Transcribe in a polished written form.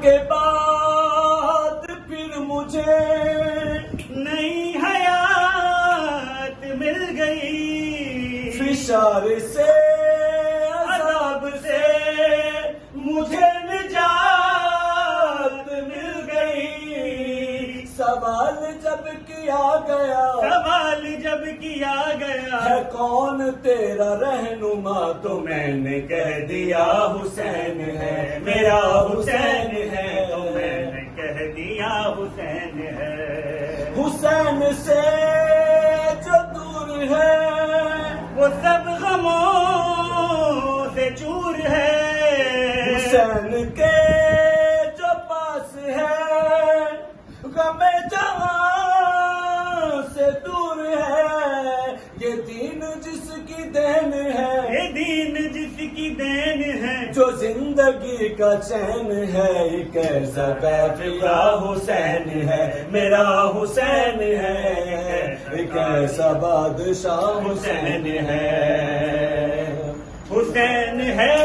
کے بعد پھر مجھے نئی حیات مل گئی، فشار سے عذاب سے مجھے نجات مل گئی. سوال جب کیا گیا، سوال جب کیا گیا، ہے کون تیرا رہنما، تو میں نے کہہ دیا حسین ہے، میرا حسین ہے. تو میں نے کہہ دیا حسین ہے. حسین سے جو دور ہے وہ سب غموں سے چور ہے. حسین کے جو پاس ہے غم جہاں سے دور ہے. یہ دین جس کی دین ہے، یہ دین جس کی دین ہے، جو زندگی کا چین ہے. ایک ایسا قافلہ حسین ہے، میرا حسین ہے. ایک ایسا بادشاہ حسین ہے. حسین ہے